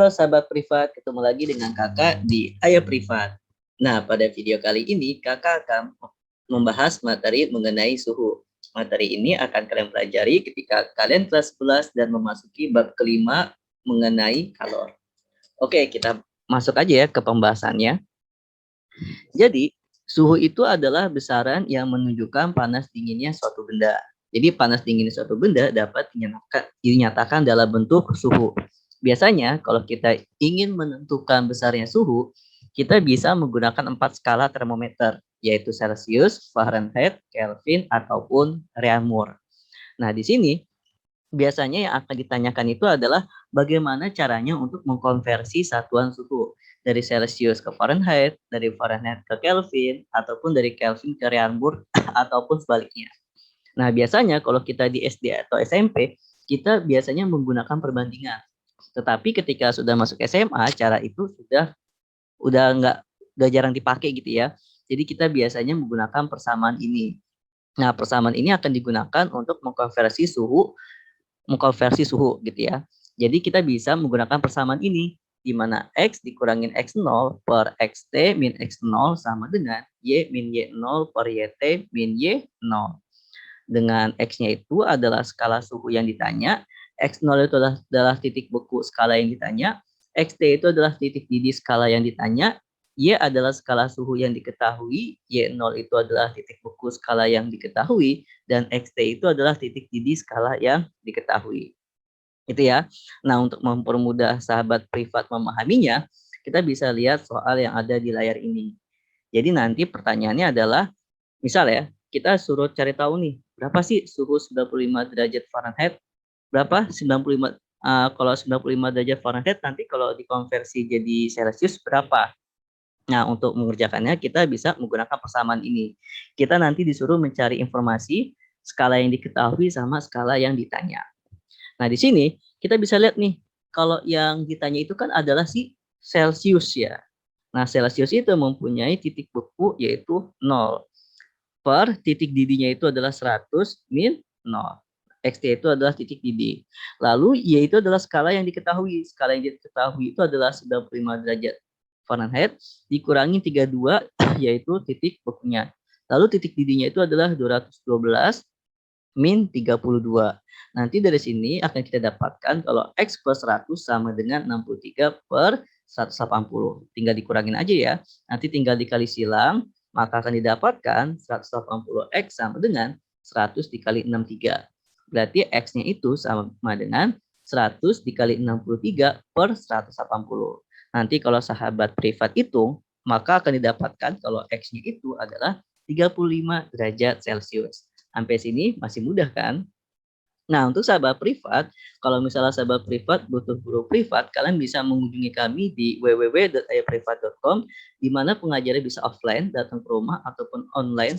Halo sahabat privat, ketemu lagi dengan kakak di Ayo Privat. Nah, pada video kali ini kakak akan membahas materi mengenai suhu. Materi ini akan kalian pelajari ketika kalian kelas 11 dan memasuki bab kelima mengenai kalor. Oke, kita masuk aja ya ke pembahasannya. Jadi, suhu itu adalah besaran yang menunjukkan panas dinginnya suatu benda. Jadi, panas dinginnya suatu benda dapat dinyatakan dalam bentuk suhu. Biasanya, kalau kita ingin menentukan besarnya suhu, kita bisa menggunakan 4 skala termometer, yaitu Celsius, Fahrenheit, Kelvin, ataupun Reaumur. Nah, di sini biasanya yang akan ditanyakan itu adalah bagaimana caranya untuk mengkonversi satuan suhu dari Celsius ke Fahrenheit, dari Fahrenheit ke Kelvin, ataupun dari Kelvin ke Reaumur, ataupun sebaliknya. Nah, biasanya kalau kita di SD atau SMP, kita biasanya menggunakan perbandingan. Tetapi ketika sudah masuk SMA, cara itu udah jarang dipakai gitu ya. Jadi kita biasanya menggunakan persamaan ini. Nah, persamaan ini akan digunakan untuk mengkonversi suhu gitu ya. Jadi kita bisa menggunakan persamaan ini di mana X dikurangin X0 per XT min X0 sama dengan Y min Y0 per YT min Y0. Dengan X-nya itu adalah skala suhu yang ditanya, X0 itu adalah titik beku skala yang ditanya, XT itu adalah titik didih skala yang ditanya, Y adalah skala suhu yang diketahui, Y0 itu adalah titik beku skala yang diketahui, dan XT itu adalah titik didih skala yang diketahui. Itu ya. Nah, untuk mempermudah sahabat privat memahaminya, kita bisa lihat soal yang ada di layar ini. Jadi nanti pertanyaannya adalah, misal ya, kita suruh cari tahu nih, berapa sih suhu 95 derajat Fahrenheit? Berapa? 95 kalau 95 derajat Fahrenheit nanti kalau dikonversi jadi Celsius berapa? Nah, untuk mengerjakannya kita bisa menggunakan persamaan ini. Kita nanti disuruh mencari informasi skala yang diketahui sama skala yang ditanya. Nah, di sini kita bisa lihat nih, kalau yang ditanya itu kan adalah si Celsius ya. Nah, Celsius itu mempunyai titik beku yaitu 0. Per titik didihnya itu adalah 100 min 0. XT itu adalah titik didih. Lalu Y itu adalah skala yang diketahui. Skala yang diketahui itu adalah 95 derajat Fahrenheit dikurangi 32 yaitu titik bekunya. Lalu titik didihnya itu adalah 212 min 32. Nanti dari sini akan kita dapatkan kalau X plus 100 sama dengan 63 per 180. Tinggal dikurangin aja ya. Nanti tinggal dikali silang, maka akan didapatkan 180X sama dengan 100 dikali 63. Berarti X-nya itu sama dengan 100 dikali 63 per 180. Nanti kalau sahabat privat hitung, maka akan didapatkan kalau X-nya itu adalah 35 derajat Celcius. Sampai sini masih mudah kan? Nah, untuk sahabat privat, kalau misalnya sahabat privat butuh guru privat, kalian bisa mengunjungi kami di www.ayoprivat.com, di mana pengajarnya bisa offline, datang ke rumah, ataupun online,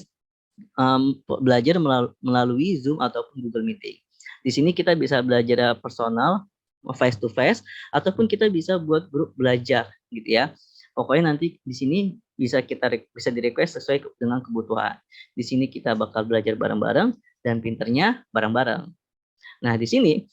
belajar melalui Zoom ataupun Google Meeting. Di sini kita bisa belajar personal, face to face, ataupun kita bisa buat grup belajar gitu ya. Pokoknya nanti di sini bisa di request sesuai dengan kebutuhan. Di sini kita bakal belajar bareng-bareng dan pinternya bareng-bareng. Nah, di sini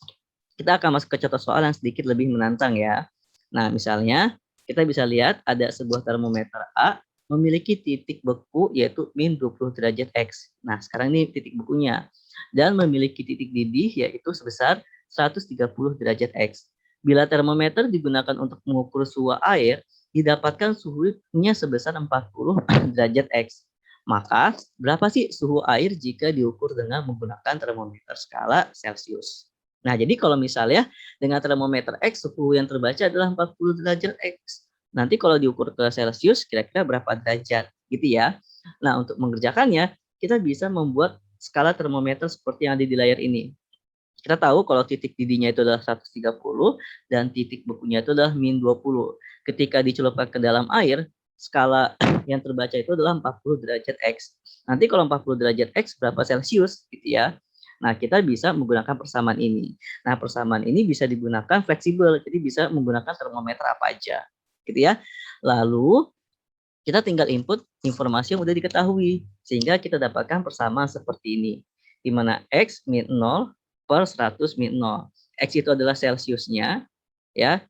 kita akan masuk ke contoh soal yang sedikit lebih menantang ya. Nah, misalnya kita bisa lihat ada sebuah termometer A memiliki titik beku yaitu min 20 derajat X. Nah, sekarang ini titik bekunya. Dan memiliki titik didih yaitu sebesar 130 derajat X. Bila termometer digunakan untuk mengukur suhu air, didapatkan suhunya sebesar 40 derajat X. Maka, berapa sih suhu air jika diukur dengan menggunakan termometer skala Celsius? Nah, jadi kalau misalnya dengan termometer X, suhu yang terbaca adalah 40 derajat X. Nanti kalau diukur ke Celsius, kira-kira berapa derajat? Gitu ya. Nah, untuk mengerjakannya, kita bisa membuat skala termometer seperti yang ada di layar ini. Kita tahu kalau titik didihnya itu adalah 130 dan titik bekunya itu adalah min 20. Ketika dicelupkan ke dalam air, skala yang terbaca itu adalah 40 derajat X. Nanti kalau 40 derajat X berapa Celsius gitu ya. Nah, kita bisa menggunakan persamaan ini. Nah, persamaan ini bisa digunakan fleksibel, jadi bisa menggunakan termometer apa aja. Gitu ya. Lalu kita tinggal input informasi yang sudah diketahui sehingga kita dapatkan persamaan seperti ini. Di mana X min 0 per 100 min 0. X itu adalah Celsiusnya ya.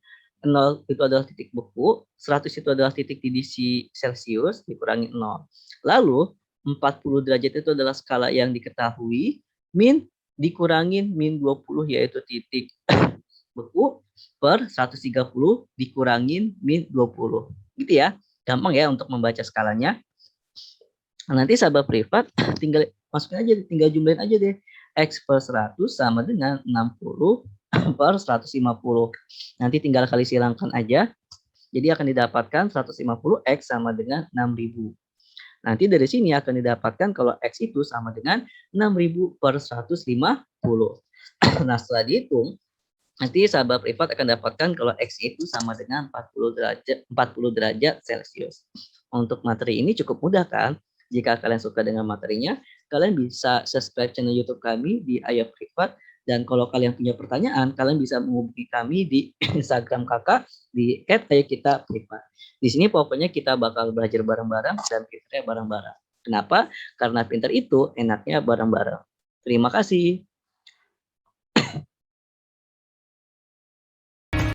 0 itu adalah titik beku, 100 itu adalah titik edisi Celcius dikurangi 0. Lalu 40 derajat itu adalah skala yang diketahui, min dikurangin min 20 yaitu titik beku per 130 dikurangin min 20. Gitu ya. Gampang ya untuk membaca skalanya. Nanti sahabat privat tinggal masukin aja, tinggal jumlahin aja deh. X per 100 sama dengan 60 per 150. Nanti tinggal kali silangkan aja. Jadi akan didapatkan 150 X sama dengan 6000. Nanti dari sini akan didapatkan kalau X itu sama dengan 6000 per 150. Nah setelah dihitung, nanti sahabat privat akan dapatkan kalau X itu sama dengan 40 derajat Celcius. Untuk materi ini cukup mudah kan? Jika kalian suka dengan materinya, kalian bisa subscribe channel YouTube kami di Ayah Privat. Dan kalau kalian punya pertanyaan, kalian bisa menghubungi kami di Instagram kakak di @ayahkitaprivat. Di sini pokoknya kita bakal belajar bareng-bareng dan pinternya bareng-bareng. Kenapa? Karena pinter itu enaknya bareng-bareng. Terima kasih.